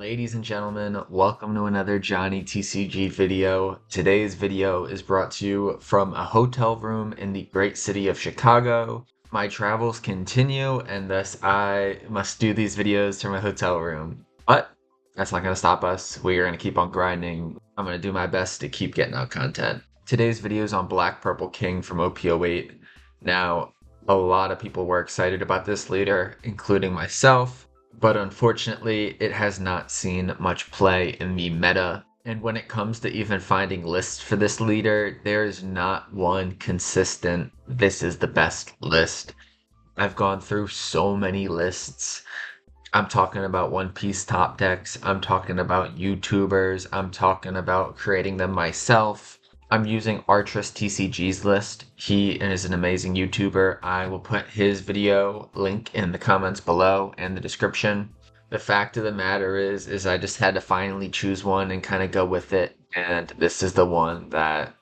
Ladies and gentlemen, welcome to another Johnny TCG video. Today's video is brought to you from a hotel room in the great city of Chicago. My travels continue, and thus I must do these videos from a hotel room. But that's not going to stop us. We are going to keep on grinding. I'm going to do my best to keep getting out content. Today's video is on Black Purple King from OP08. Now, a lot of people were excited about this leader, including myself. But unfortunately, it has not seen much play in the meta. And when it comes to even finding lists for this leader, there is not one consistent, this is the best list. I've gone through so many lists. I'm talking about One Piece top decks. I'm talking about YouTubers. I'm talking about creating them myself. I'm using Artress TCG's list. He is an amazing YouTuber. I will put his video link in the comments below and the description. The fact of the matter is I just had to finally choose one and kind of go with it. And this is the one that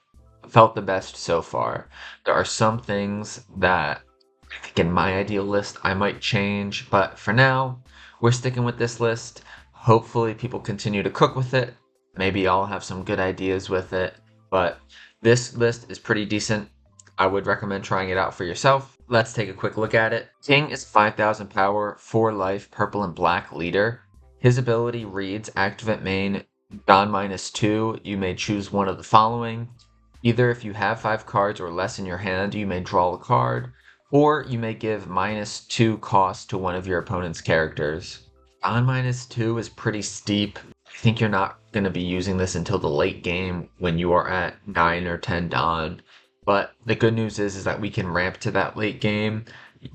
felt the best so far. There are some things that I think in my ideal list I might change, but for now, we're sticking with this list. Hopefully people continue to cook with it. Maybe I'll have some good ideas with it. But this list is pretty decent. I would recommend trying it out for yourself. Let's take a quick look at it. King is 5,000 power, 4 life, purple and black leader. His ability reads, activate main, Don -2. You may choose one of the following. Either if you have 5 cards or less in your hand, you may draw a card, or you may give -2 cost to one of your opponent's characters. Don -2 is pretty steep. I think you're not going to be using this until the late game when you are at 9 or 10 Dawn. But the good news is that we can ramp to that late game,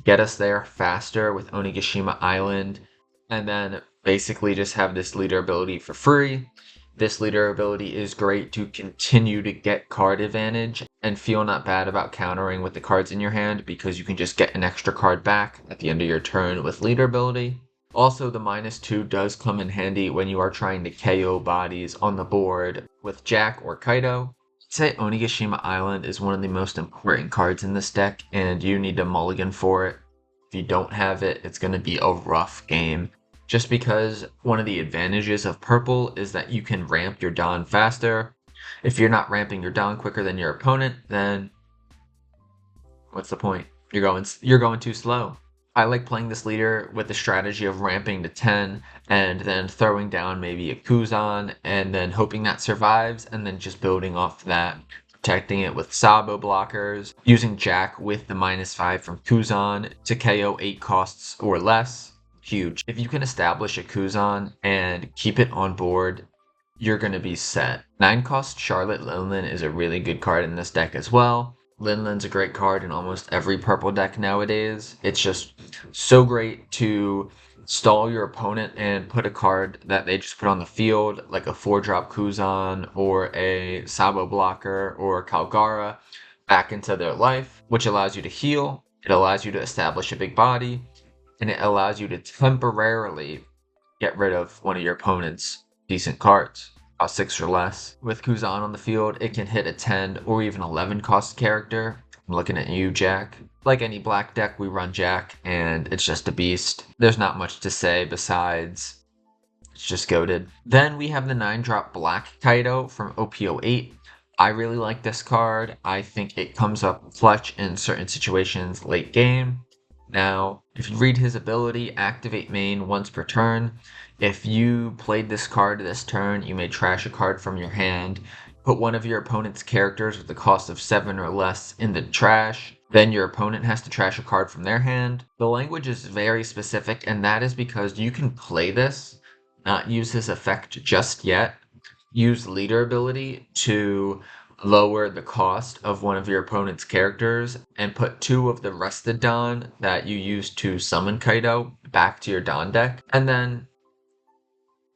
get us there faster with Onigashima Island, and then basically just have this leader ability for free. This leader ability is great to continue to get card advantage and feel not bad about countering with the cards in your hand because you can just get an extra card back at the end of your turn with leader ability. Also, the -2 does come in handy when you are trying to KO bodies on the board with Jack or Kaido. I'd say Onigashima Island is one of the most important cards in this deck, and you need to mulligan for it. If you don't have it, it's going to be a rough game. Just because one of the advantages of purple is that you can ramp your Dawn faster. If you're not ramping your Dawn quicker than your opponent, then what's the point? You're going too slow. I like playing this leader with the strategy of ramping to 10 and then throwing down maybe a Kuzan and then hoping that survives and then just building off that, protecting it with Sabo blockers, using Jack with the -5 from Kuzan to KO 8 costs or less. Huge. If you can establish a Kuzan and keep it on board, you're going to be set. 9 cost Charlotte Linlin is a really good card in this deck as well. Linlin's a great card in almost every purple deck nowadays. It's just so great to stall your opponent and put a card that they just put on the field, like a 4-drop Kuzan or a Sabo blocker or a Kalgara, back into their life, which allows you to heal, it allows you to establish a big body, and it allows you to temporarily get rid of one of your opponent's decent cards. 6 or less. With Kuzan on the field, it can hit a 10 or even 11 cost character. I'm looking at you, Jack. Like any black deck, we run Jack, and it's just a beast. There's not much to say besides it's just goated. Then we have the 9-drop Black Kaido from OP08. I really like this card. I think it comes up clutch in certain situations late game. Now, if you read his ability, activate main once per turn. If you played this card this turn, you may trash a card from your hand, put one of your opponent's characters with the cost of 7 or less in the trash, then your opponent has to trash a card from their hand. The language is very specific, and that is because you can play this, not use his effect just yet, use leader ability to lower the cost of one of your opponent's characters and put 2 of the rested Dawn that you used to summon Kaido back to your Dawn deck. And then,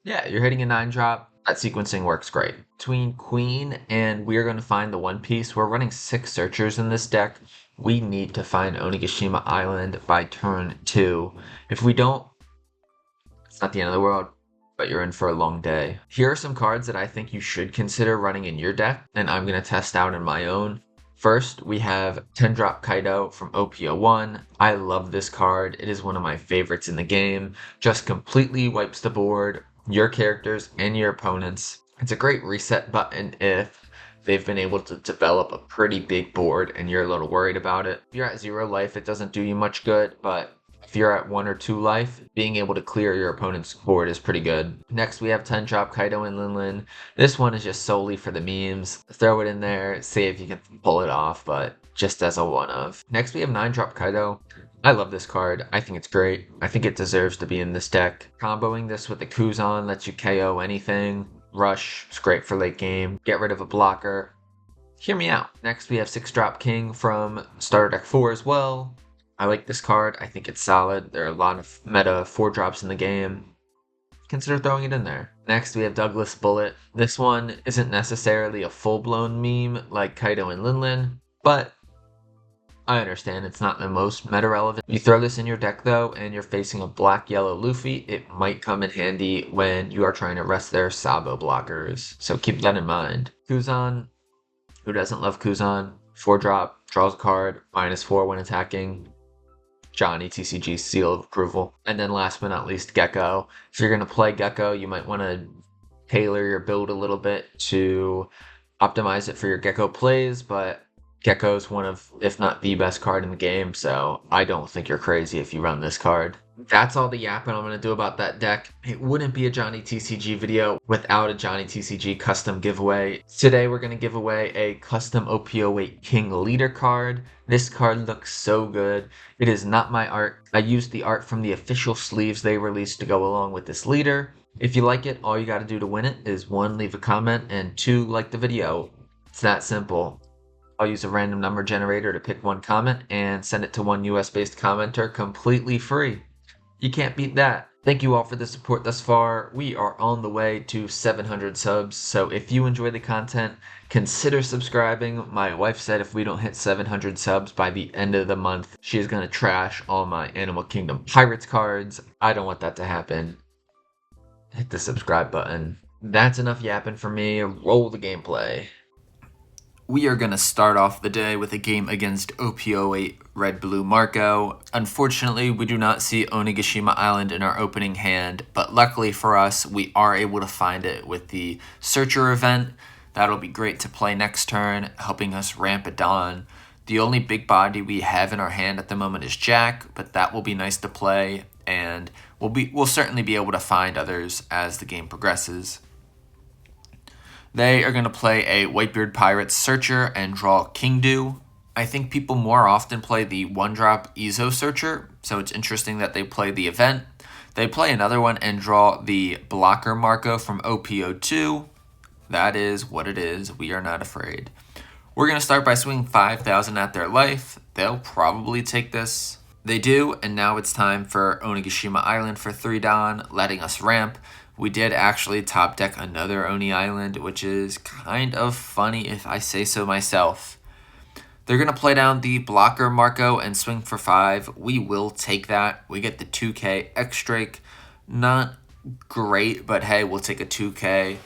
yeah, you're hitting a 9-drop. That sequencing works great. Between Queen and we're going to find the One Piece, we're running 6 searchers in this deck. We need to find Onigashima Island by turn 2. If we don't, it's not the end of the world, but you're in for a long day. Here are some cards that I think you should consider running in your deck, and I'm going to test out in my own. First, we have 10-drop Kaido from OP01. I love this card. It is one of my favorites in the game. Just completely wipes the board, your characters and your opponents. It's a great reset button if they've been able to develop a pretty big board and you're a little worried about it. If you're at 0 life, it doesn't do you much good, but if you're at 1 or 2 life, being able to clear your opponent's board is pretty good. Next, we have 10 drop Kaido and Linlin. This one is just solely for the memes. Throw it in there, see if you can pull it off, but just as a one-of. Next, we have 9 drop Kaido. I love this card. I think it's great. I think it deserves to be in this deck. Comboing this with the Kuzan lets you KO anything. Rush is great for late game. Get rid of a blocker. Hear me out. Next, we have 6 drop King from Starter Deck 4 as well. I like this card. I think it's solid. There are a lot of meta 4 drops in the game. Consider throwing it in there. Next, we have Decklist Bullet. This one isn't necessarily a full-blown meme like Kaido and Linlin, but I understand it's not the most meta relevant. You throw this in your deck though, and you're facing a black-yellow Luffy, it might come in handy when you are trying to rest their Sabo blockers. So keep that in mind. Kuzan, who doesn't love Kuzan? 4 drop, draws a card, -4 when attacking. Johnny TCG seal of approval. And then last but not least, Gecko. If you're going to play Gecko, you might want to tailor your build a little bit to optimize it for your Gecko plays, but Gecko's one of, if not the best card in the game, so I don't think you're crazy if you run this card. That's all the yapping I'm going to do about that deck. It wouldn't be a Johnny TCG video without a Johnny TCG custom giveaway. Today we're going to give away a custom OP08 King Leader card. This card looks so good. It is not my art. I used the art from the official sleeves they released to go along with this leader. If you like it, all you got to do to win it is 1, leave a comment, and 2, like the video. It's that simple. I'll use a random number generator to pick 1 comment and send it to 1 US-based commenter completely free. You can't beat that. Thank you all for the support thus far. We are on the way to 700 subs, so if you enjoy the content, consider subscribing. My wife said if we don't hit 700 subs by the end of the month, she is going to trash all my Animal Kingdom Pirates cards. I don't want that to happen. Hit the subscribe button. That's enough yapping for me. Roll the gameplay. We are going to start off the day with a game against OP08 Red Blue Marco. Unfortunately, we do not see Onigashima Island in our opening hand, but luckily for us, we are able to find it with the Searcher event. That'll be great to play next turn, helping us ramp it on. The only big body we have in our hand at the moment is Jack, but that will be nice to play, and we'll certainly be able to find others as the game progresses. They are going to play a Whitebeard Pirates Searcher and draw Kingdu. I think people more often play the 1-drop Ezo Searcher, so it's interesting that they play the event. They play another one and draw the Blocker Marco from OP02. That is what it is. We are not afraid. We're going to start by swinging 5,000 at their life. They'll probably take this. They do, and now it's time for Onigashima Island for 3 Don, letting us ramp. We did actually top deck another Oni Island, which is kind of funny if I say so myself. They're going to play down the Blocker Marco and swing for 5. We will take that. We get the 2k X-Drake. Not great, but hey, we'll take a 2k.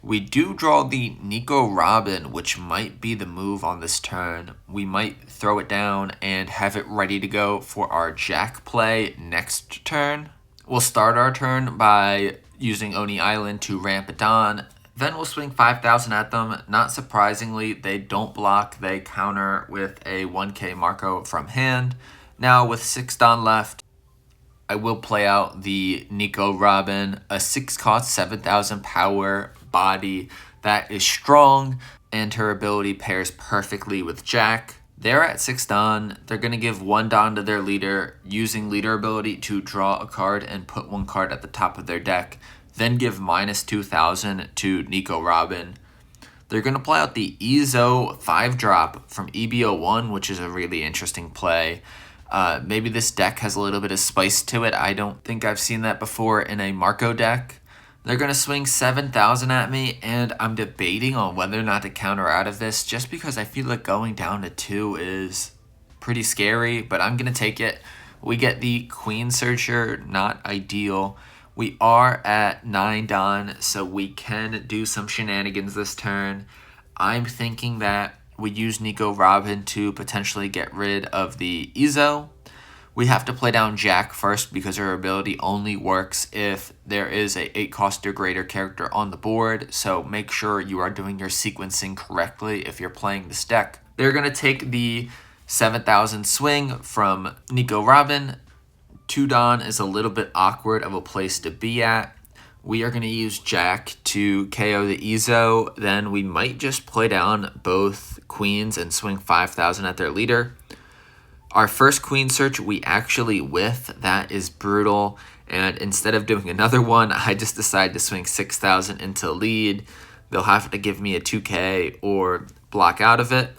We do draw the Nico Robin, which might be the move on this turn. We might throw it down and have it ready to go for our Jack play next turn. We'll start our turn by using Oni Island to ramp it on. Then we'll swing 5,000 at them. Not surprisingly, they don't block. They counter with a 1k Marco from hand. Now with 6 Don left, I will play out the Nico Robin, a 6-cost 7,000 power body that is strong, and her ability pairs perfectly with Jack. They're at 6 Don. They're going to give 1 Don to their leader, using leader ability to draw a card and put 1 card at the top of their deck. Then give -2,000 to Nico Robin. They're going to play out the Ezo 5-drop from EB01, which is a really interesting play. Maybe this deck has a little bit of spice to it. I don't think I've seen that before in a Marco deck. They're going to swing 7,000 at me, and I'm debating on whether or not to counter out of this, just because I feel like going down to 2 is pretty scary, but I'm going to take it. We get the Queen Searcher, not ideal. We are at 9 Don, so we can do some shenanigans this turn. I'm thinking that we use Nico Robin to potentially get rid of the Ezo. We have to play down Jack first because her ability only works if there is a 8 cost or greater character on the board, so make sure you are doing your sequencing correctly if you're playing this deck. They're going to take the 7,000 swing from Nico Robin. 2 Dawn is a little bit awkward of a place to be at. We are going to use Jack to KO the Ezo, then we might just play down both queens and swing 5,000 at their leader. Our first queen search we actually whiff. That is brutal. And instead of doing another one, I just decided to swing 6,000 into lead. They'll have to give me a 2K or block out of it.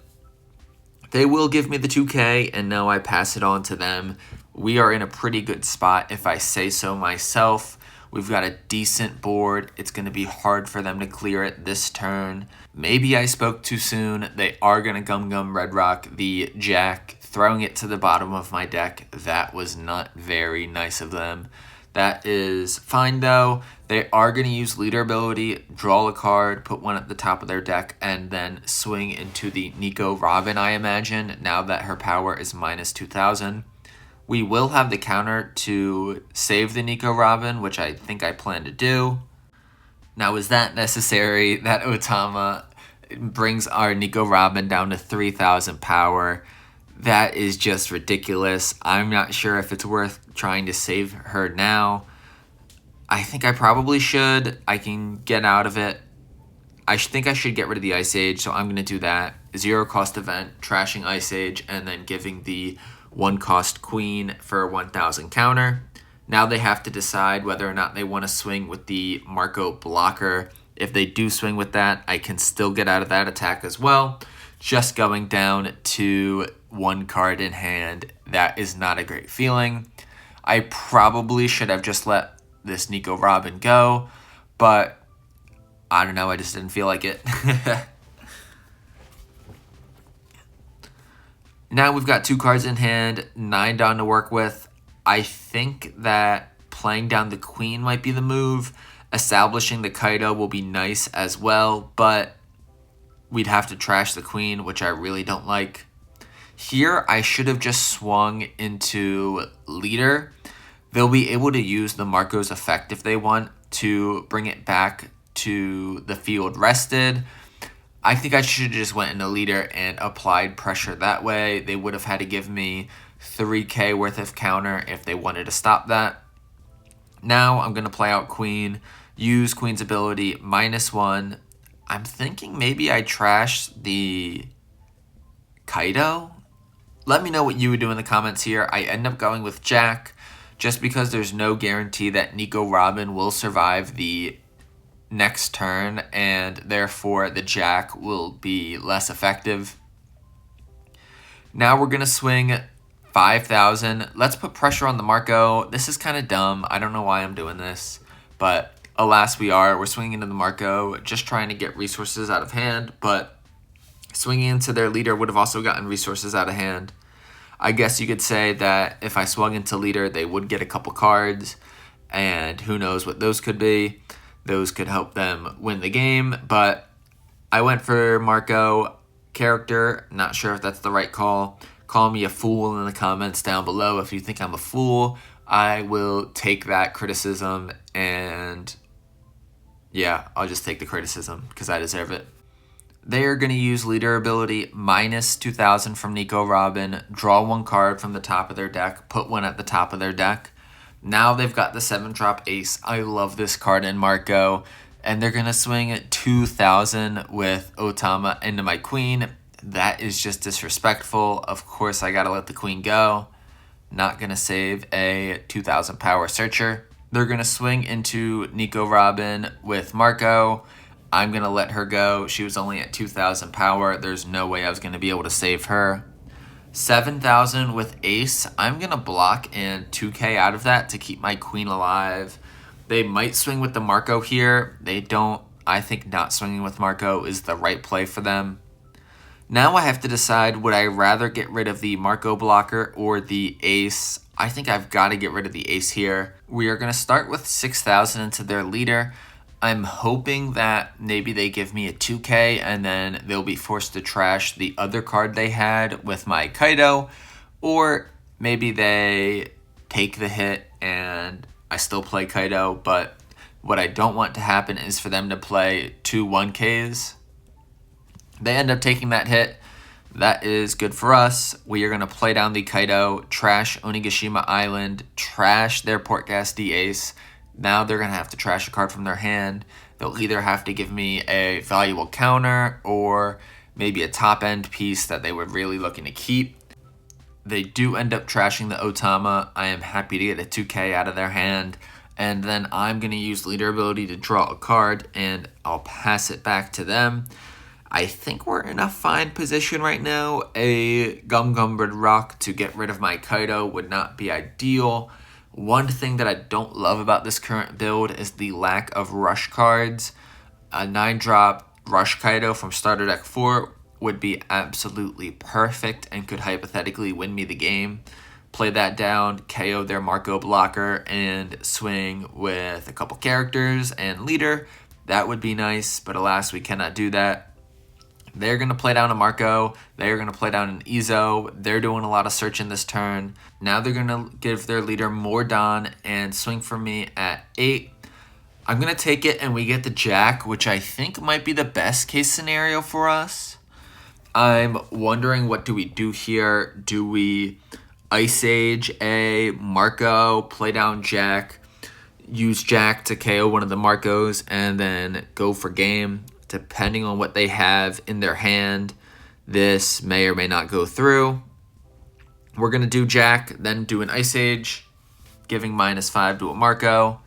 They will give me the 2K, and now I pass it on to them. We are in a pretty good spot if I say so myself. We've got a decent board. It's going to be hard for them to clear it this turn. Maybe I spoke too soon. They are going to Gum Red Rock the Jack, throwing it to the bottom of my deck. That was not very nice of them. That is fine though. They are going to use leader ability, draw a card, put one at the top of their deck, and then swing into the Nico Robin, I imagine, now that her power is minus 2,000. We will have the counter to save the Nico Robin, which I think I plan to do. Now, is that necessary? That Otama brings our Nico Robin down to 3,000 power. That is just ridiculous. I'm not sure if it's worth trying to save her now. I think I probably should. I can get out of it. I think I should get rid of the Ice Age, so I'm going to do that. 0 cost event, trashing Ice Age, and then giving the 1 cost Queen for 1,000 counter. Now they have to decide whether or not they want to swing with the Marco blocker. If they do swing with that, I can still get out of that attack as well. Just going down to 1 card in hand, that is not a great feeling. I probably should have just let this Nico Robin go, but I don't know, I just didn't feel like it. Now we've got 2 cards in hand, 9 Dawn to work with. I think that playing down the Queen might be the move. Establishing the Kaido will be nice as well, but we'd have to trash the Queen, which I really don't like. Here, I should have just swung into leader. They'll be able to use the Marco's effect if they want to bring it back to the field rested. I think I should have just went into leader and applied pressure that way. They would have had to give me 3k worth of counter if they wanted to stop that. Now I'm going to play out Queen, use Queen's ability, -1. I'm thinking maybe I trash the Kaido. Let me know what you would do in the comments here. I end up going with Jack just because there's no guarantee that Nico Robin will survive the next turn, and therefore the Jack will be less effective. Now we're going to swing 5,000. Let's put pressure on the Marco. This is kind of dumb. I don't know why I'm doing this, but alas we are. We're swinging into the Marco, just trying to get resources out of hand, but swinging into their leader would have also gotten resources out of hand. I guess you could say that if I swung into leader, they would get a couple cards, and who knows what those could be. Those could help them win the game, but I went for Marco character. Not sure if that's the right call. Call me a fool in the comments down below if you think I'm a fool. I will take that criticism, and yeah, I'll just take the criticism because I deserve it. They are going to use leader ability, -2,000 from Nico Robin, draw 1 card from the top of their deck, put 1 at the top of their deck. Now they've got the 7-drop ace. I love this card in Marco. And they're going to swing at 2,000 with Otama into my Queen. That is just disrespectful. Of course, I got to let the Queen go. Not going to save a 2,000 power searcher. They're going to swing into Nico Robin with Marco. I'm going to let her go. She was only at 2,000 power. There's no way I was going to be able to save her. 7,000 with ace. I'm going to block and 2k out of that to keep my Queen alive. They might swing with the Marco here. They don't. I think not swinging with Marco is the right play for them. Now I have to decide, would I rather get rid of the Marco blocker or the ace? I think I've got to get rid of the ace here. We are going to start with 6,000 into their leader. I'm hoping that maybe they give me a 2k and then they'll be forced to trash the other card they had with my Kaido, or maybe they take the hit and I still play Kaido, but what I don't want to happen is for them to play 2 1Ks. They end up taking that hit. That is good for us. We are going to play down the Kaido, trash Onigashima Island, trash their Port Gas D-Ace. Now they're going to have to trash a card from their hand. They'll either have to give me a valuable counter or maybe a top-end piece that they were really looking to keep. They do end up trashing the Otama. I am happy to get a 2K out of their hand. And then I'm going to use leader ability to draw a card, and I'll pass it back to them. I think we're in a fine position right now. A Gum-Gumbered Rock to get rid of my Kaido would not be ideal. One thing that I don't love about this current build is the lack of rush cards. A 9-drop Rush Kaido from Starter Deck 4 would be absolutely perfect and could hypothetically win me the game. Play that down, KO their Marco blocker, and swing with a couple characters and leader. That would be nice, but alas, we cannot do that. They're going to play down a Marco. They're going to play down an Izo. They're doing a lot of searching this turn. Now they're going to give their leader more Don and swing for me at 8. I'm going to take it and we get the Jack, which I think might be the best case scenario for us. I'm wondering, what do we do here? Do we Ice Age a Marco, play down Jack, use Jack to KO one of the Marcos, and then go for game? Depending on what they have in their hand, this may or may not go through. We're going to do Jack, then do an Ice Age, giving -5 to a Marco.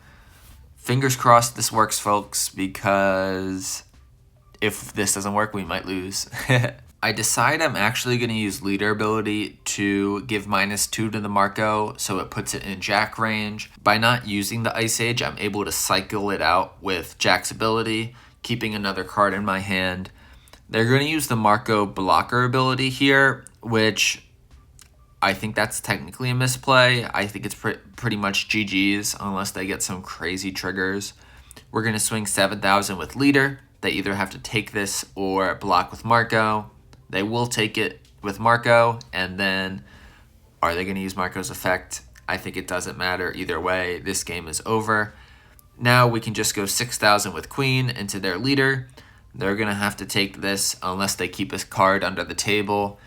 Fingers crossed this works, folks, because if this doesn't work, we might lose. I decide I'm actually going to use leader ability to give -2 to the Marco, so it puts it in Jack range. By not using the Ice Age, I'm able to cycle it out with Jack's ability, keeping another card in my hand. They're going to use the Marco blocker ability here, which I think that's technically a misplay. I think it's pretty much GG's unless they get some crazy triggers. We're going to swing 7,000 with leader. They either have to take this or block with Marco. They will take it with Marco, and then are they going to use Marco's effect? I think it doesn't matter either way. This game is over. Now we can just go 6,000 with Queen into their leader. They're going to have to take this unless they keep a card under the table.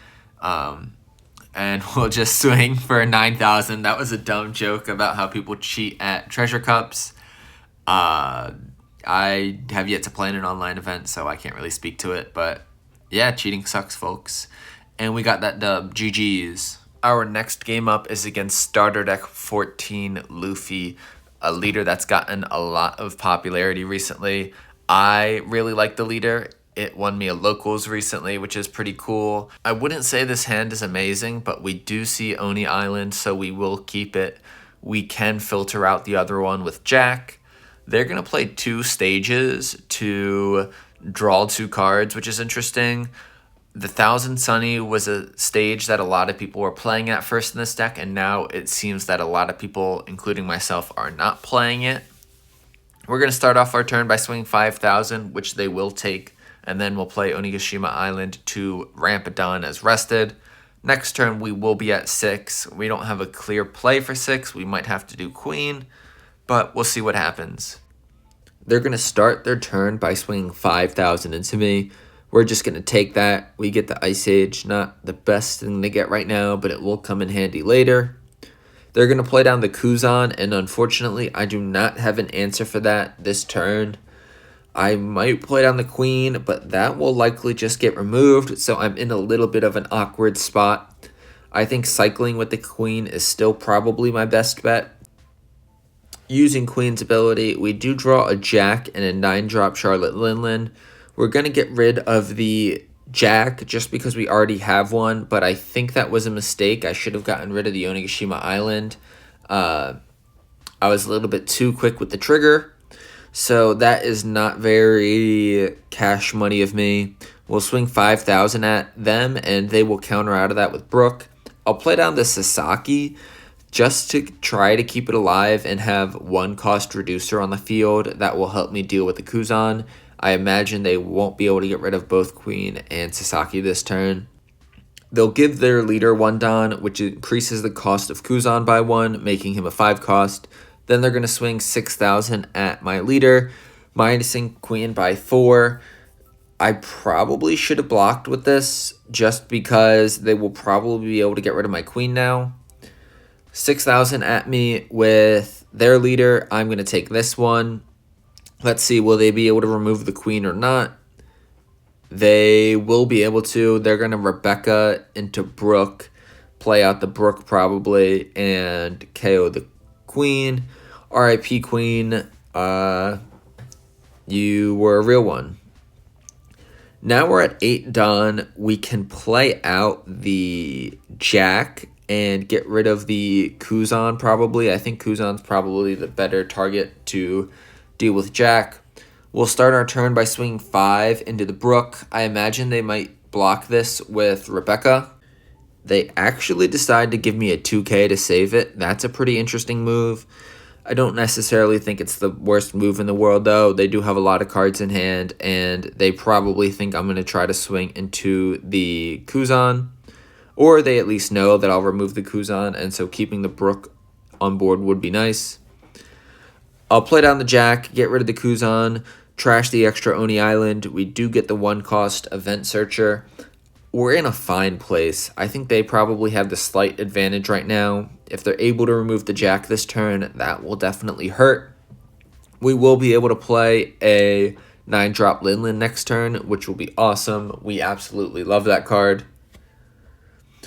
And we'll just swing for 9,000. That was a dumb joke about how people cheat at treasure cups. I have yet to play in an online event, so I can't really speak to it. But yeah, cheating sucks, folks. And we got that dub. GG's. Our next game up is against Starter Deck 14 Luffy, a leader that's gotten a lot of popularity recently. I really like the leader. It won me a locals recently, which is pretty cool. I wouldn't say this hand is amazing, but we do see Oni Island, so we will keep it. We can filter out the other one with Jack. They're going to play 2 stages to draw 2 cards, which is interesting. The 1000 Sunny was a stage that a lot of people were playing at first in this deck, and now it seems that a lot of people, including myself, are not playing it. We're going to start off our turn by swinging 5,000, which they will take, and then we'll play Onigashima Island to ramp it down as rested. Next turn, we will be at 6. We don't have a clear play for 6. We might have to do Queen, but we'll see what happens. They're going to start their turn by swinging 5,000 into me. We're just going to take that. We get the Ice Age. Not the best thing to get right now, but it will come in handy later. They're going to play down the Kuzan, and unfortunately, I do not have an answer for that this turn. I might play down the Queen, but that will likely just get removed, so I'm in a little bit of an awkward spot. I think cycling with the Queen is still probably my best bet. Using Queen's ability, we do draw a Jack and a 9-drop Charlotte Linlin. We're going to get rid of the Jack just because we already have one, but I think that was a mistake. I should have gotten rid of the Onigashima Island. I was a little bit too quick with the trigger, so that is not very cash money of me. We'll swing 5,000 at them, and they will counter out of that with Brook. I'll play down the Sasaki just to try to keep it alive and have 1 cost reducer on the field. That will help me deal with the Kuzan. I imagine they won't be able to get rid of both Queen and Sasaki this turn. They'll give their leader 1 Don, which increases the cost of Kuzan by 1, making him a 5 cost. Then they're going to swing 6,000 at my leader, minusing Queen by 4. I probably should have blocked with this, just because they will probably be able to get rid of my Queen now. 6,000 at me with their leader. I'm going to take this one. Let's see, will they be able to remove the Queen or not? They will be able to. They're going to Rebecca into Brook, play out the Brook probably, and KO the Queen. RIP Queen, you were a real one. Now we're at 8 Don. We can play out the Jack and get rid of the Kuzan probably. I think Kuzan's probably the better target to deal with Jack. We'll start our turn by swinging 5 into the Brook. I imagine they might block this with Rebecca. They actually decide to give me a 2K to save it. That's a pretty interesting move. I don't necessarily think it's the worst move in the world, though. They do have a lot of cards in hand, and they probably think I'm going to try to swing into the Kuzan. Or they at least know that I'll remove the Kuzan, and so keeping the Brook on board would be nice. I'll play down the Jack, get rid of the Kuzan, trash the extra Oni Island. We do get the 1 cost Event Searcher. We're in a fine place. I think they probably have the slight advantage right now. If they're able to remove the Jack this turn, that will definitely hurt. We will be able to play a 9-drop Linlin next turn, which will be awesome. We absolutely love that card.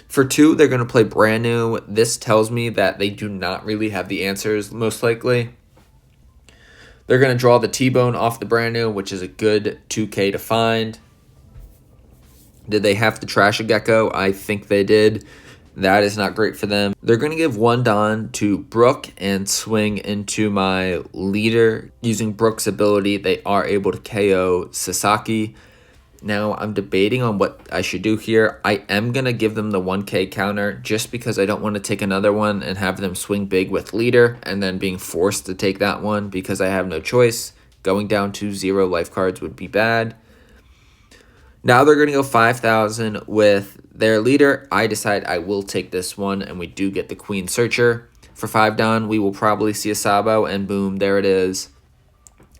For 2, they're going to play Brand New. This tells me that they do not really have the answers, most likely. They're going to draw the T-Bone off the Brand New, which is a good 2K to find. Did they have to trash a Gecko? I think they did. That is not great for them. They're going to give 1 Don to Brook and swing into my leader. Using Brook's ability, they are able to KO Sasaki. Now, I'm debating on what I should do here. I am going to give them the 1K counter just because I don't want to take another one and have them swing big with leader and then being forced to take that one because I have no choice. Going down to 0 life cards would be bad. Now they're going to go 5,000 with their leader. I decide I will take this one, and we do get the Queen Searcher. For 5 Don, we will probably see a Sabo, and boom, there it is.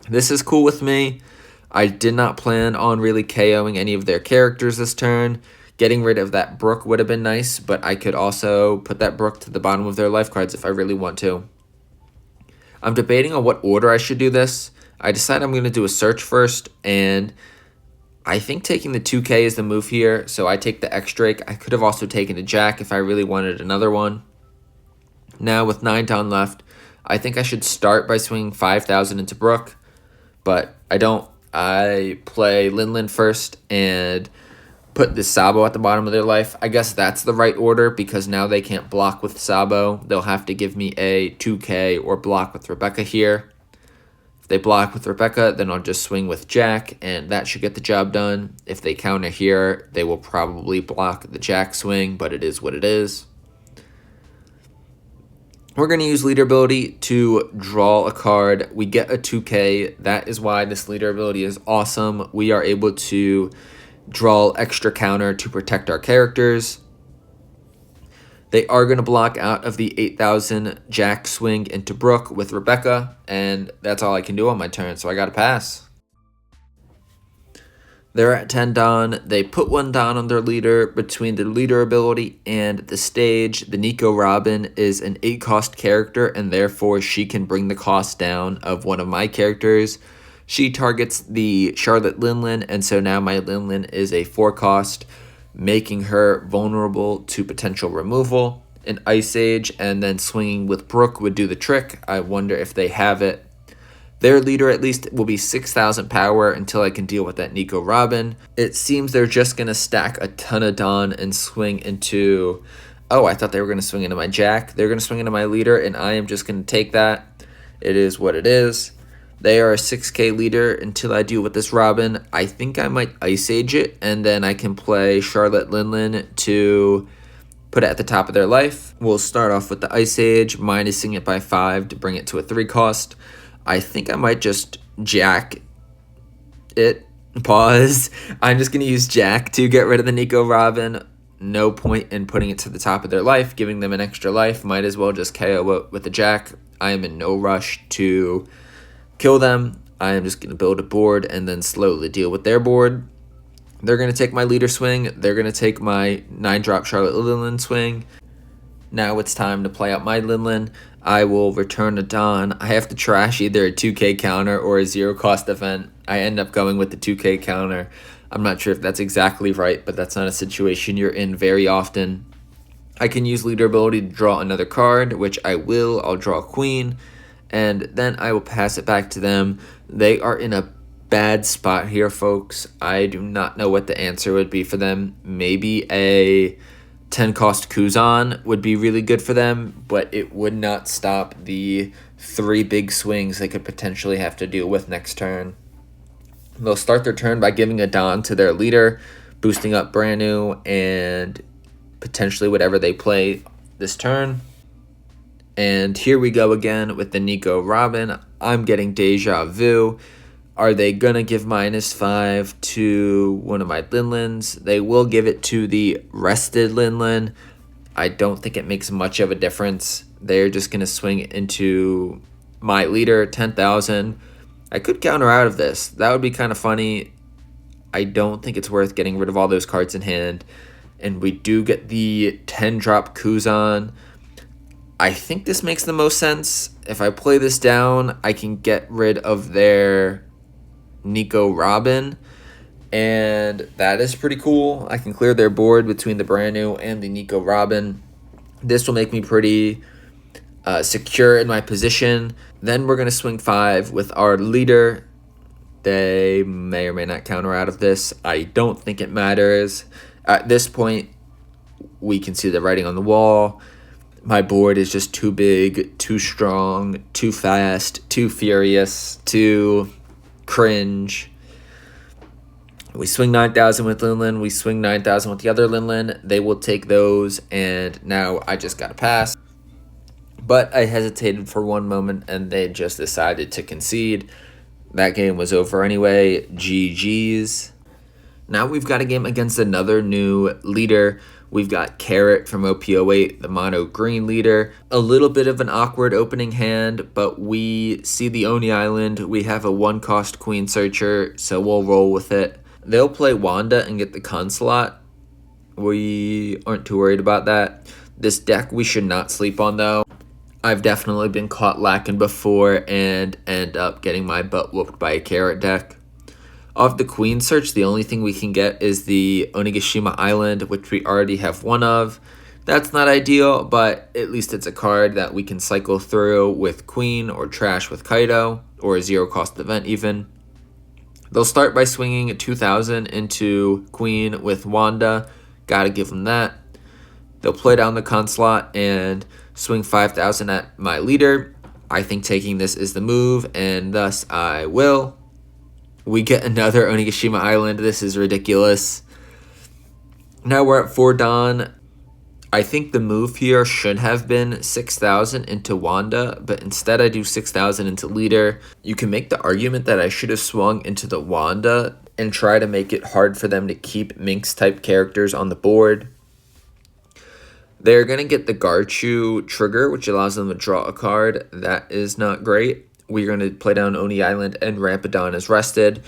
This is cool with me. I did not plan on really KOing any of their characters this turn. Getting rid of that Brook would have been nice, but I could also put that Brook to the bottom of their life cards if I really want to. I'm debating on what order I should do this. I decide I'm going to do a search first, and I think taking the 2K is the move here, so I take the X-Drake. I could have also taken a Jack if I really wanted another one. Now, with 9 Don left, I think I should start by swinging 5,000 into Brook, but I don't. I play Linlin first and put the Sabo at the bottom of their life. I guess that's the right order because now they can't block with Sabo. They'll have to give me a 2K or block with Rebecca here. If they block with Rebecca, then I'll just swing with Jack, and that should get the job done. If they counter here, they will probably block the Jack swing, but it is what it is. We're going to use leader ability to draw a card. We get a 2K. That is why this leader ability is awesome. We are able to draw extra counter to protect our characters. They are going to block out of the 8,000 Jack swing into Brook with Rebecca, and that's all I can do on my turn, so I got to pass. They're at 10 Don. They put 1 Don on their leader. Between the leader ability and the stage, the Nico Robin is an 8-cost character, and therefore she can bring the cost down of one of my characters. She targets the Charlotte Linlin, and so now my Linlin is a 4-cost, making her vulnerable to potential removal. An Ice Age and then swinging with Brook would do the trick. I wonder if they have it. Their leader at least will be 6,000 power until I can deal with that Nico Robin. It seems they're just going to stack a ton of Don and swing into... Oh, I thought they were going to swing into my Jack. They're going to swing into my leader, and I am just going to take that. It is what it is. They are a 6K leader until I deal with this Robin. I think I might Ice Age it, and then I can play Charlotte Linlin to put it at the top of their life. We'll start off with the Ice Age, minusing it by 5 to bring it to a 3-cost. I think I might just Jack it. Pause. I'm just going to use Jack to get rid of the Nico Robin. No point in putting it to the top of their life, giving them an extra life. Might as well just KO it with the Jack. I am in no rush to kill them. I am just going to build a board and then slowly deal with their board. They're going to take my leader swing. They're going to take my 9-drop Charlotte Lillian swing. Now it's time to play out my Linlin. I will return a Dawn. I have to trash either a 2k counter or a 0-cost event. I end up going with the 2k counter. I'm not sure if that's exactly right, but that's not a situation you're in very often. I can use leader ability to draw another card, which I will. I'll draw a queen, and then I will pass it back to them. They are in a bad spot here, folks. I do not know what the answer would be for them. Maybe a 10-cost Kuzan would be really good for them, but it would not stop the 3 big swings they could potentially have to deal with next turn. They'll start their turn by giving a Dawn to their leader, boosting up brand new, and potentially whatever they play this turn. And here we go again with the Nico Robin. I'm getting Deja Vu. Are they going to give -5 to one of my Linlins? They will give it to the rested Linlin. I don't think it makes much of a difference. They're just going to swing into my leader, 10,000. I could counter out of this. That would be kind of funny. I don't think it's worth getting rid of all those cards in hand. And we do get the 10-drop Kuzan. I think this makes the most sense. If I play this down, I can get rid of their Nico Robin. And that is pretty cool. I can clear their board between the brand new and the Nico Robin. This will make me pretty secure in my position. Then we're going to swing 5 with our leader. They may or may not counter out of this. I don't think it matters. At this point, we can see the writing on the wall. My board is just too big, too strong, too fast, too furious, too cringe. We swing 9,000 with Linlin. We swing 9,000 with the other Linlin. They will take those, and now I just got to pass. But I hesitated for one moment, and they just decided to concede. That game was over anyway. GG's. Now we've got a game against another new leader. We've got Carrot from OP08, the mono green leader. A little bit of an awkward opening hand, but we see the Oni Island. We have a 1-cost Queen Searcher, so we'll roll with it. They'll play Wanda and get the Consulate. We aren't too worried about that. This deck we should not sleep on, though. I've definitely been caught lacking before and end up getting my butt whooped by a Carrot deck. Off the Queen Search, the only thing we can get is the Onigashima Island, which we already have one of. That's not ideal, but at least it's a card that we can cycle through with Queen or trash with Kaido, or a 0-cost event even. They'll start by swinging a 2,000 into Queen with Wanda. Gotta give them that. They'll play down the Consulate and swing 5,000 at my leader. I think taking this is the move, and thus I will. We get another Onigashima Island. This is ridiculous. Now we're at 4 Dawn. I think the move here should have been 6,000 into Wanda, but instead I do 6,000 into leader. You can make the argument that I should have swung into the Wanda and try to make it hard for them to keep Minx-type characters on the board. They're going to get the Garchu trigger, which allows them to draw a card. That is not great. We're going to play down Oni Island and Rampadon as rested.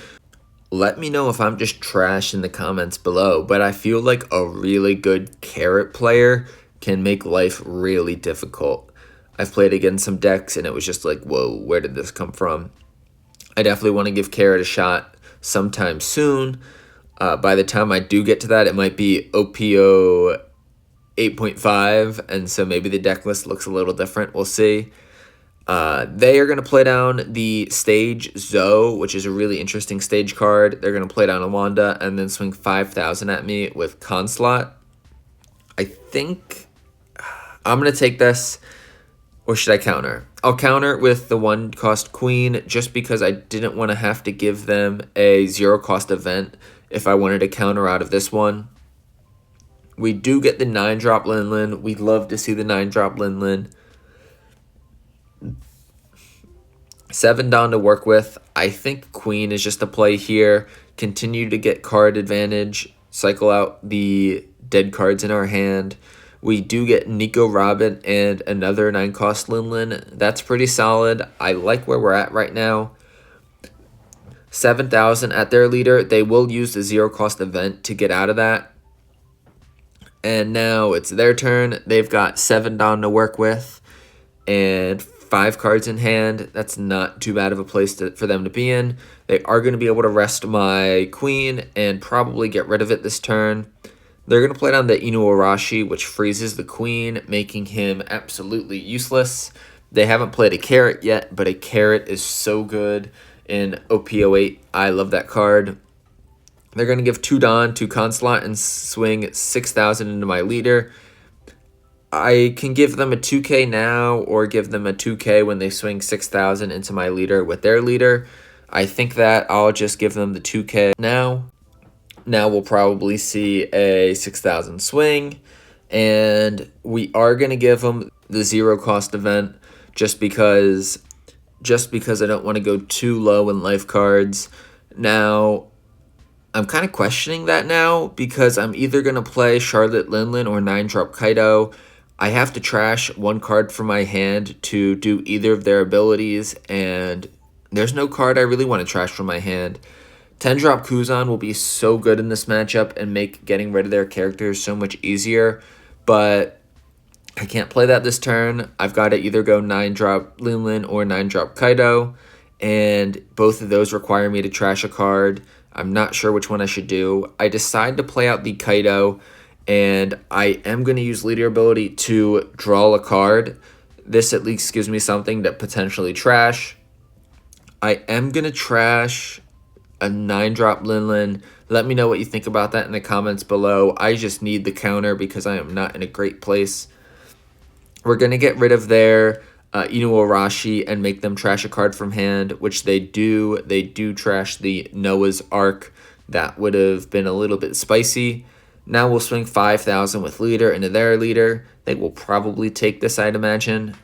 Let me know if I'm just trash in the comments below, but I feel like a really good Carrot player can make life really difficult. I've played against some decks and it was just like, whoa, where did this come from? I definitely want to give Carrot a shot sometime soon. By the time I do get to that, it might be OP08. 8.5, and so maybe the deck list looks a little different. We'll see. They are going to play down the stage Zoe, which is a really interesting stage card. They're going to play down a Wanda and then swing 5,000 at me with Consulate. I think I'm going to take this, or should I counter? I'll counter with the 1-cost Queen just because I didn't want to have to give them a 0-cost event if I wanted to counter out of this one. We do get the 9-drop Linlin. We'd love to see the 9-drop Linlin. 7 Dawn to work with. I think Queen is just a play here. Continue to get card advantage. Cycle out the dead cards in our hand. We do get Nico Robin and another 9-cost Linlin. That's pretty solid. I like where we're at right now. 7,000 at their leader. They will use the 0-cost event to get out of that. And now it's their turn. They've got 7 down to work with and 5 cards in hand. That's not too bad of a place for them to be in. They are going to be able to rest my queen and probably get rid of it this turn. They're going to play down the Inuarashi, which freezes the queen, making him absolutely useless. They haven't played a carrot yet, but a carrot is so good in OP08. I love that card. They're going to give 2 Dawn to Consulate and swing 6,000 into my leader. I can give them a 2k now or give them a 2k when they swing 6,000 into my leader with their leader. I think that I'll just give them the 2k now. Now we'll probably see a 6,000 swing, and we are going to give them the 0-cost event just because I don't want to go too low in life cards. Now, I'm kind of questioning that now because I'm either going to play Charlotte Linlin or 9-drop Kaido. I have to trash 1 card from my hand to do either of their abilities, and there's no card I really want to trash from my hand. 10-drop Kuzan will be so good in this matchup and make getting rid of their characters so much easier, but I can't play that this turn. I've got to either go 9-drop Linlin or 9-drop Kaido, and both of those require me to trash a card. I'm not sure which one I should do. I decide to play out the Kaido, and I am going to use leader ability to draw a card. This at least gives me something to potentially trash. I am going to trash a 9-drop Linlin. Let me know what you think about that in the comments below. I just need the counter because I am not in a great place. We're going to get rid of their Inuarashi and make them trash a card from hand, which they do. They do trash the Noah's Ark. That would have been a little bit spicy. Now we'll swing 5,000 with leader into their leader. They will probably take this, I'd imagine.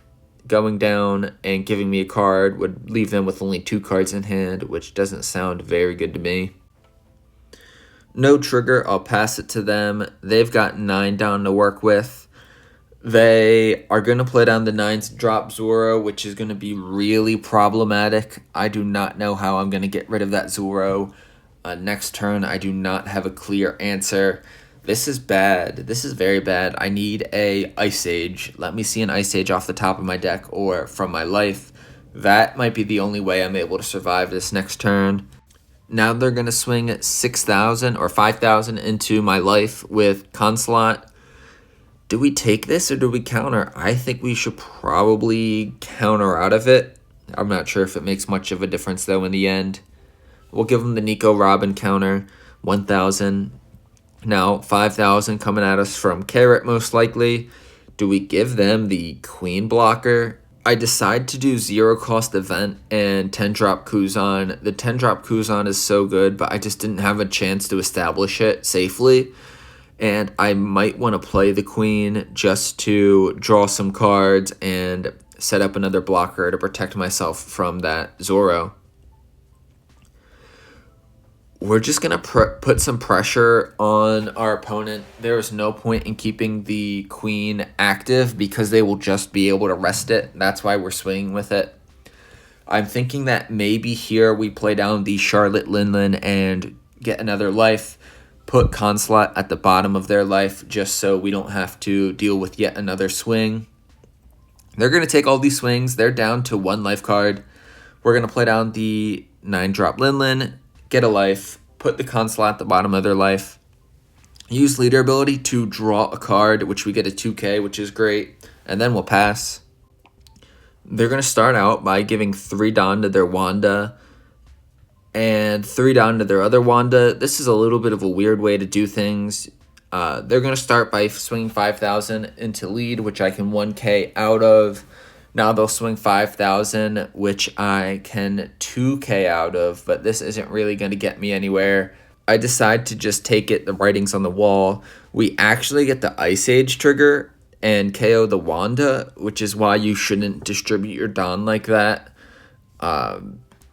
Going down and giving me a card would leave them with only 2 cards in hand, which doesn't sound very good to me. No trigger, I'll pass it to them. They've got 9 down to work with. They are going to play down the 9-drop Zoro, which is going to be really problematic. I do not know how I'm going to get rid of that Zoro. Next turn, I do not have a clear answer. This is bad. This is very bad. I need a Ice Age. Let me see an Ice Age off the top of my deck or from my life. That might be the only way I'm able to survive this next turn. Now they're going to swing 6,000 or 5,000 into my life with Consulate. Do we take this or do we counter? I think we should probably counter out of it. I'm not sure if it makes much of a difference though in the end. We'll give them the Nico Robin counter, 1,000. Now, 5,000 coming at us from Carrot, most likely. Do we give them the Queen blocker? I decide to do 0-cost event and 10-drop Kuzan. The 10-drop Kuzan is so good, but I just didn't have a chance to establish it safely. And I might want to play the Queen just to draw some cards and set up another blocker to protect myself from that Zoro. We're just going to put some pressure on our opponent. There is no point in keeping the Queen active because they will just be able to rest it. That's why we're swinging with it. I'm thinking that maybe here we play down the Charlotte Linlin and get another life. Put Consulate at the bottom of their life just so we don't have to deal with yet another swing. They're going to take all these swings. They're down to 1 life card. We're going to play down the 9-drop Linlin. Get a life, put the Consulate at the bottom of their life, use leader ability to draw a card, which we get a 2k, which is great, and then we'll pass. They're going to start out by giving 3 down to their Wanda and 3 down to their other Wanda. This is a little bit of a weird way to do things. They're going to start by swinging 5,000 into lead, which I can 1k out of. Now they'll swing 5,000, which I can 2k out of, but this isn't really going to get me anywhere. I decide to just take it, the writing's on the wall. We actually get the Ice Age trigger and KO the Wanda, which is why you shouldn't distribute your Dawn like that.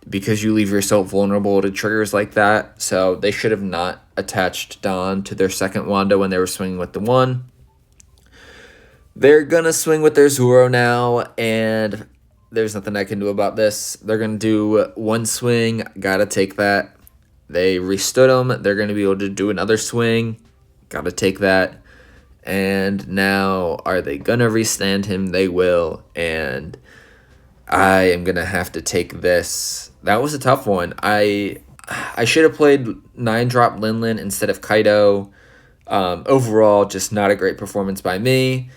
because you leave yourself vulnerable to triggers like that. So they should have not attached Dawn to their second Wanda when they were swinging with the 1. They're going to swing with their Zoro now, and there's nothing I can do about this. They're going to do 1 swing. Gotta take that. They restood him. They're going to be able to do another swing. Gotta take that. And now, are they going to restand him? They will. And I am going to have to take this. That was a tough one. I should have played 9-drop Linlin instead of Kaido. Overall, just not a great performance by me.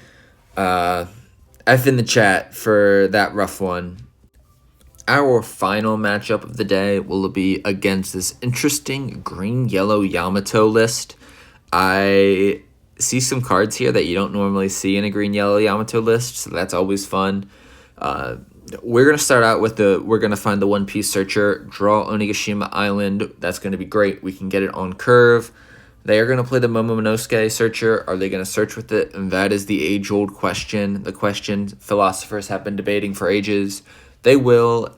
F in the chat for that rough one. Our final matchup of the day will be against this interesting green-yellow Yamato list. I see some cards here that you don't normally see in a green-yellow Yamato list, so that's always fun. We're going to start out with we're going to find the One Piece Searcher, draw Onigashima Island. That's going to be great. We can get it on curve. They are going to play the Momonosuke Searcher. Are they going to search with it? And that is the age-old question. The question philosophers have been debating for ages. They will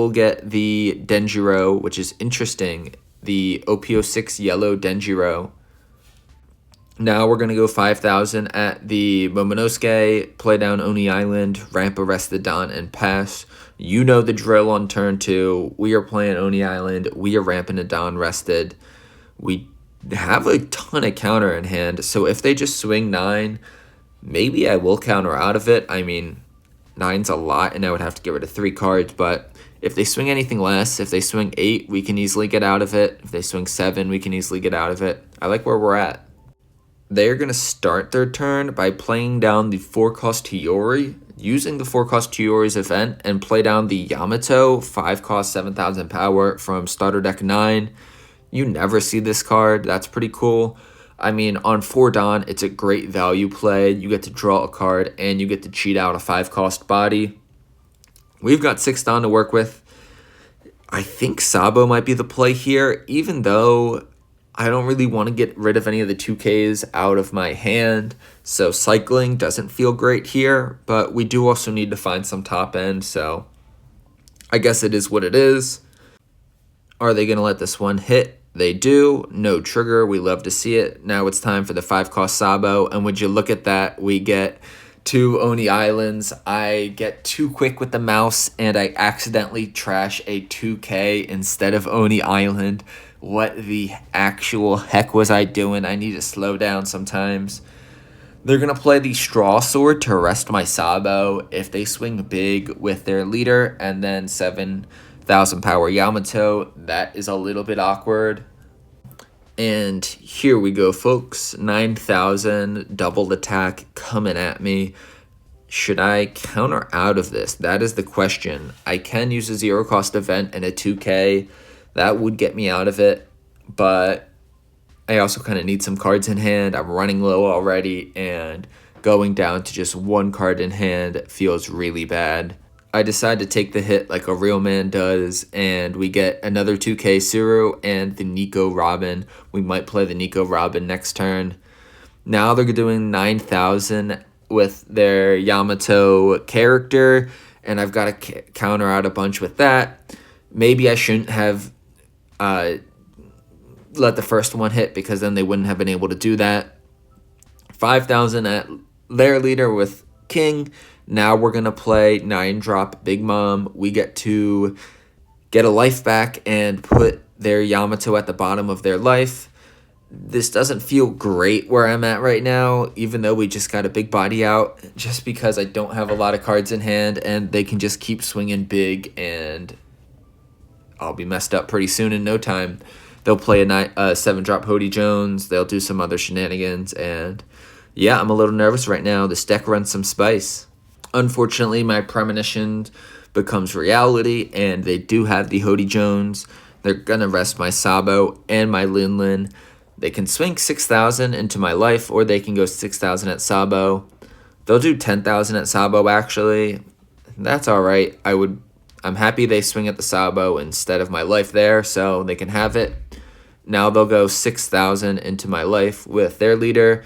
get the Denjiro, which is interesting. The OP06 yellow Denjiro. Now we're going to go 5,000 at the Momonosuke, play down Oni Island, ramp arrest the Dawn, and pass. You know the drill on turn 2. We are playing Oni Island. We are ramping the Dawn rested. We have a ton of counter in hand, so if they just swing 9, maybe I will counter out of it. I mean, 9's a lot, and I would have to get rid of 3 cards, but if they swing anything less, if they swing 8, we can easily get out of it. If they swing 7, we can easily get out of it. I like where we're at. They're going to start their turn by playing down the 4-cost Hiyori, using the 4-cost Hiyori's event, and play down the Yamato, 5-cost 7,000 power from starter deck 9. You never see this card. That's pretty cool. I mean, on 4 Dawn, it's a great value play. You get to draw a card, and you get to cheat out a 5-cost body. We've got 6 Dawn to work with. I think Sabo might be the play here, even though I don't really want to get rid of any of the 2Ks out of my hand. So cycling doesn't feel great here, but we do also need to find some top end, so I guess it is what it is. Are they going to let this one hit? They do. No trigger. We love to see it. Now it's time for the 5-cost Sabo. And would you look at that? We get 2 Oni Islands. I get too quick with the mouse, and I accidentally trash a 2K instead of Oni Island. What the actual heck was I doing? I need to slow down sometimes. They're going to play the Straw Sword to arrest my Sabo. If they swing big with their leader and then 7,000 power Yamato, that is a little bit awkward. And here we go, folks. 9,000 double attack coming at me. Should I counter out of this? That is the question. I can use a 0-cost event and a 2K. That would get me out of it, but I also kind of need some cards in hand. I'm running low already, and going down to just 1 card in hand feels really bad. I decide to take the hit like a real man does, and we get another 2K Suru and the Nico Robin. We might play the Nico Robin next turn. Now they're doing 9,000 with their Yamato character, and I've got to counter out a bunch with that. Maybe I shouldn't have let the first one hit, because then they wouldn't have been able to do that. 5,000 at their leader with King. Now we're going to play 9-drop Big Mom. We get to get a life back and put their Yamato at the bottom of their life. This doesn't feel great where I'm at right now, even though we just got a big body out, just because I don't have a lot of cards in hand, and they can just keep swinging big, and I'll be messed up pretty soon in no time. They'll play a 7-drop Hody Jones. They'll do some other shenanigans. And yeah, I'm a little nervous right now. This deck runs some spice. Unfortunately, my premonition becomes reality, and they do have the Hody Jones. They're going to rest my Sabo and my Linlin. They can swing 6,000 into my life, or they can go 6,000 at Sabo. They'll do 10,000 at Sabo, actually. That's all right. I'm happy they swing at the Sabo instead of my life there, so they can have it. Now they'll go 6,000 into my life with their leader.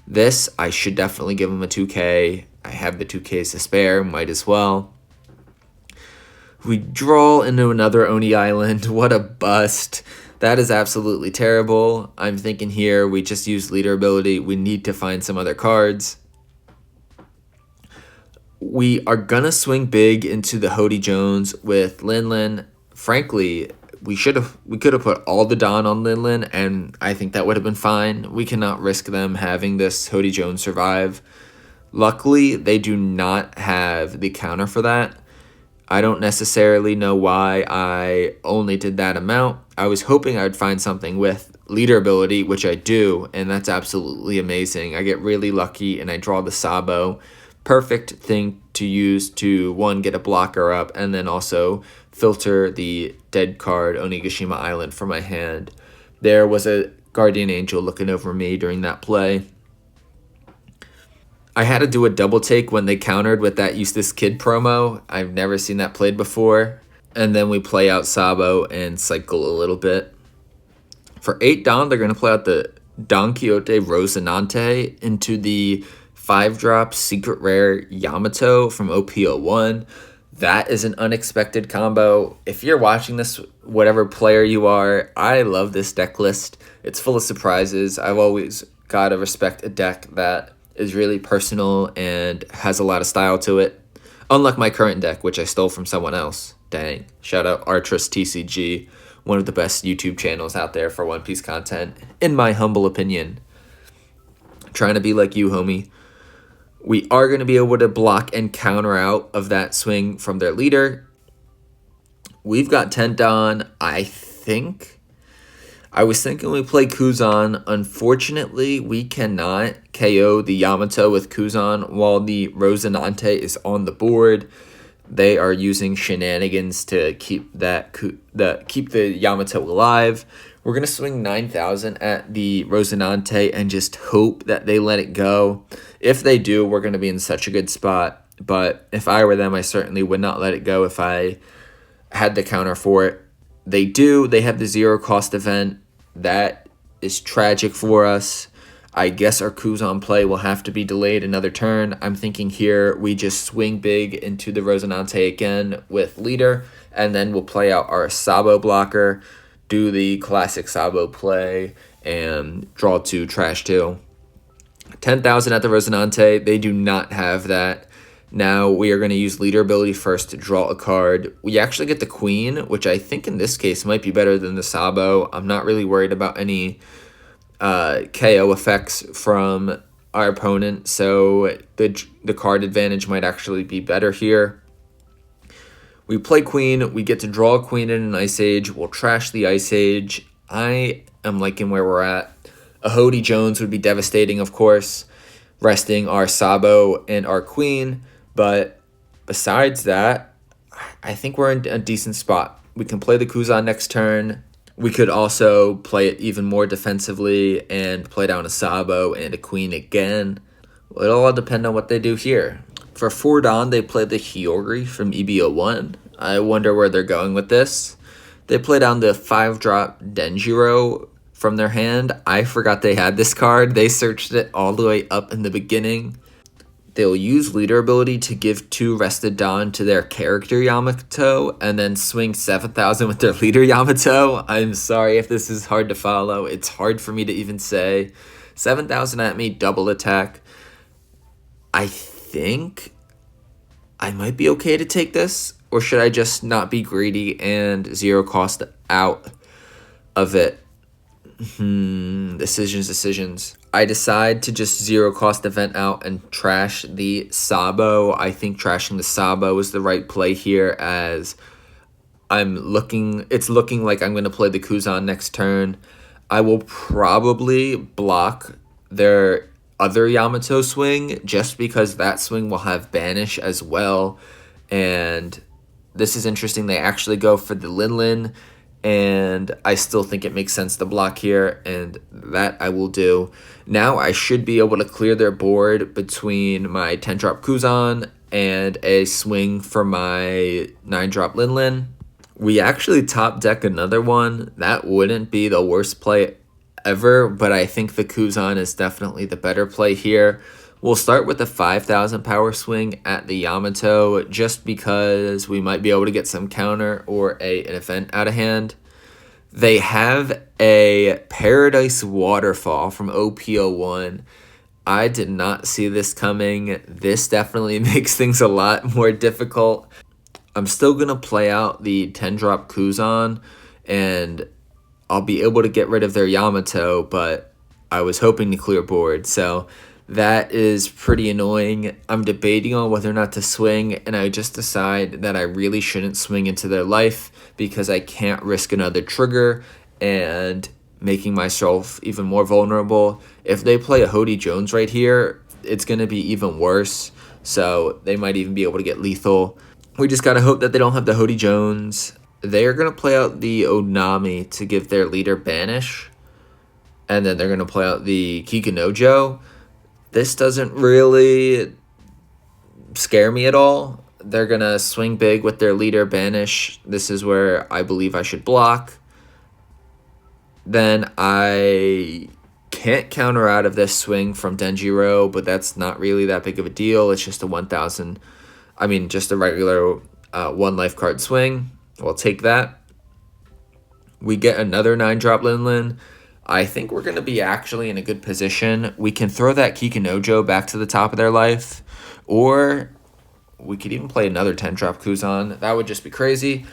This, I should definitely give them a 2K. I have the 2Ks to spare, might as well. We draw into another Oni Island. What a bust. That is absolutely terrible. I'm thinking here we just use leader ability. We need to find some other cards. We are gonna swing big into the Hody Jones with Linlin. Frankly, we could have put all the Don on Linlin, and I think that would have been fine. We cannot risk them having this Hody Jones survive. Luckily, they do not have the counter for that. I don't necessarily know why I only did that amount. I was hoping I would find something with leader ability, which I do, and that's absolutely amazing. I get really lucky and I draw the Sabo. Perfect thing to use to, one, get a blocker up, and then also filter the dead card Onigashima Island from my hand. There was a Guardian Angel looking over me during that play. I had to do a double take when they countered with that Use This Kid promo. I've never seen that played before. And then we play out Sabo and cycle a little bit. For 8 Don, they're going to play out the Don Quixote Rosinante into the 5-drop Secret Rare Yamato from OP08. That is an unexpected combo. If you're watching this, whatever player you are, I love this deck list. It's full of surprises. I've always got to respect a deck that is really personal and has a lot of style to it. Unlike my current deck, which I stole from someone else. Dang. Shout out Artress TCG, one of the best YouTube channels out there for One Piece content, in my humble opinion. Trying to be like you, homie. We are going to be able to block and counter out of that swing from their leader. We've got 10 Don, I think. I was thinking we play Kuzan. Unfortunately, we cannot KO the Yamato with Kuzan while the Rosinante is on the board. They are using shenanigans to keep the Yamato alive. We're going to swing 9,000 at the Rosinante and just hope that they let it go. If they do, we're going to be in such a good spot. But if I were them, I certainly would not let it go if I had the counter for it. They do. They have the 0 cost event. That is tragic for us. I guess our Kuzan play will have to be delayed another turn. I'm thinking here we just swing big into the Rosinante again with leader, and then we'll play out our Sabo blocker, do the classic Sabo play, and draw 2, trash 2. 10,000 at the Rosinante. They do not have that. Now we are going to use leader ability first to draw a card. We actually get the Queen, which I think in this case might be better than the Sabo. I'm not really worried about any KO effects from our opponent, so the card advantage might actually be better here. We play Queen. We get to draw a Queen in an Ice Age. We'll trash the Ice Age. I am liking where we're at. A Hody Jones would be devastating, of course, resting our Sabo and our Queen. But besides that, I think we're in a decent spot. We can play the Kuzan next turn. We could also play it even more defensively and play down a Sabo and a Queen again. It'll all depend on what they do here. For 4 Don, they play the Hyori from EB01. I wonder where they're going with this. They play down the 5-drop Denjiro from their hand. I forgot they had this card. They searched it all the way up in the beginning. They'll use leader ability to give 2 rested Don to their character Yamato and then swing 7,000 with their leader Yamato. I'm sorry if this is hard to follow. It's hard for me to even say. 7,000 at me, double attack. I think I might be okay to take this, or should I just not be greedy and 0 cost out of it? Decisions. I decide to just 0 cost event out and trash the Sabo. I think trashing the Sabo is the right play here, as it's looking like I'm going to play the Kuzan next turn. I will probably block their other Yamato swing just because that swing will have banish as well. And this is interesting. They actually go for the Linlin, and I still think it makes sense to block here, and that I will do. Now I should be able to clear their board between my 10-drop Kuzan and a swing for my 9-drop Linlin. We actually top deck another one. That wouldn't be the worst play ever, but I think the Kuzan is definitely the better play here. We'll start with the 5,000 power swing at the Yamato just because we might be able to get some counter or an event out of hand. They have a Paradise Waterfall from OP01. I did not see this coming. This definitely makes things a lot more difficult. I'm still going to play out the 10-drop Kuzan, and I'll be able to get rid of their Yamato, but I was hoping to clear board, so that is pretty annoying. I'm debating on whether or not to swing, and I just decide that I really shouldn't swing into their life because I can't risk another trigger and making myself even more vulnerable. If they play a Hody Jones right here, it's going to be even worse, so they might even be able to get lethal. We just got to hope that they don't have the Hody Jones. They are going to play out the Onami to give their leader Banish, and then they're going to play out the Kikunojo. This doesn't really scare me at all. They're going to swing big with their leader Banish. This is where I believe I should block. Then I can't counter out of this swing from Denjiro, but that's not really that big of a deal. It's just a 1,000, just a regular 1 life card swing. We'll take that. We get another 9-drop Linlin. I think we're going to be actually in a good position. We can throw that Kikunojo back to the top of their life, or we could even play another 10-drop Kuzan. That would just be crazy.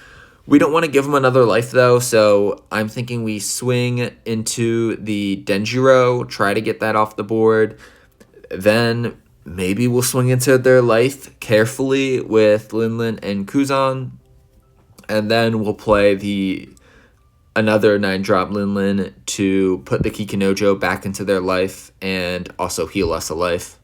We don't want to give them another life, though, so I'm thinking we swing into the Denjiro, try to get that off the board. Then maybe we'll swing into their life carefully with Linlin and Kuzan, and then we'll play another 9-drop Linlin to put the Kikunojo back into their life and also heal us a life.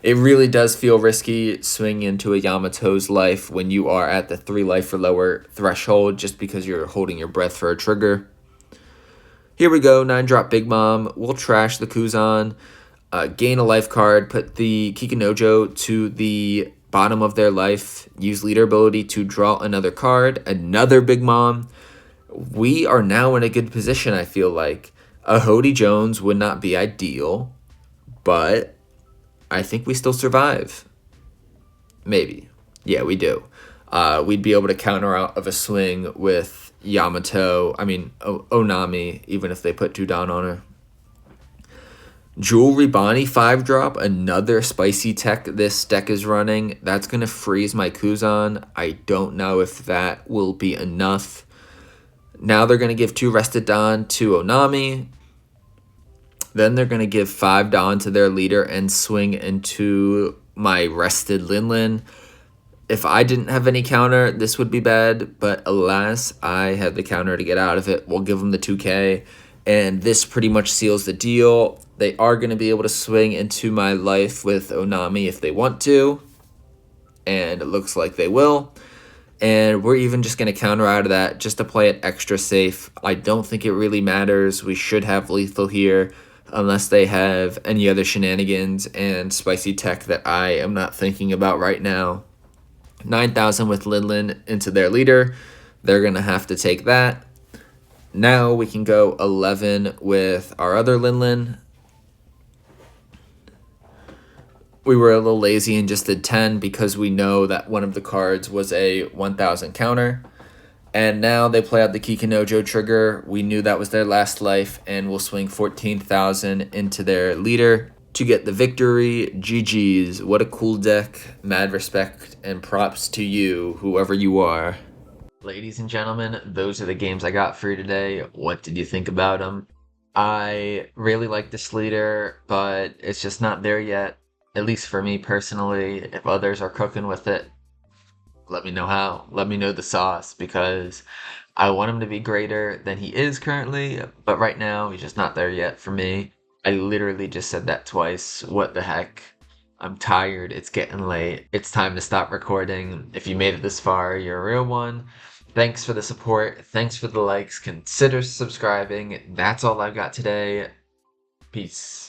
It really does feel risky swinging into a Yamato's life when you are at the 3 life or lower threshold just because you're holding your breath for a trigger. Here we go, 9-drop Big Mom. We'll trash the Kuzan, gain a life card, put the Kikunojo to the bottom of their life, use leader ability to draw another card, another Big Mom. We are now in a good position, I feel like. A Hody Jones would not be ideal, but I think we still survive. Maybe. Yeah, we do. We'd be able to counter out of a swing with Onami, even if they put 2 down on her. Jewelry Bonnie 5-drop, another spicy tech this deck is running. That's going to freeze my Kuzan. I don't know if that will be enough. Now they're going to give 2 rested Dawn to Onami. Then they're going to give 5 Dawn to their leader and swing into my rested Linlin. If I didn't have any counter, this would be bad, but alas, I had the counter to get out of it. We'll give them the 2K, and this pretty much seals the deal. They are going to be able to swing into my life with Onami if they want to, and it looks like they will. And we're even just going to counter out of that just to play it extra safe. I don't think it really matters. We should have lethal here unless they have any other shenanigans and spicy tech that I am not thinking about right now. 9,000 with Linlin into their leader. They're going to have to take that. Now we can go 11 with our other Linlin. We were a little lazy and just did 10 because we know that one of the cards was a 1,000 counter. And now they play out the Kikunojo trigger. We knew that was their last life, and we'll swing 14,000 into their leader to get the victory. GG's. What a cool deck. Mad respect and props to you, whoever you are. Ladies and gentlemen, those are the games I got for you today. What did you think about them? I really like this leader, but it's just not there yet. At least for me personally. If others are cooking with it, let me know how. Let me know the sauce, because I want him to be greater than he is currently, but right now he's just not there yet for me. I literally just said that twice. What the heck? I'm tired. It's getting late. It's time to stop recording. If you made it this far, you're a real one. Thanks for the support. Thanks for the likes. Consider subscribing. That's all I've got today. Peace.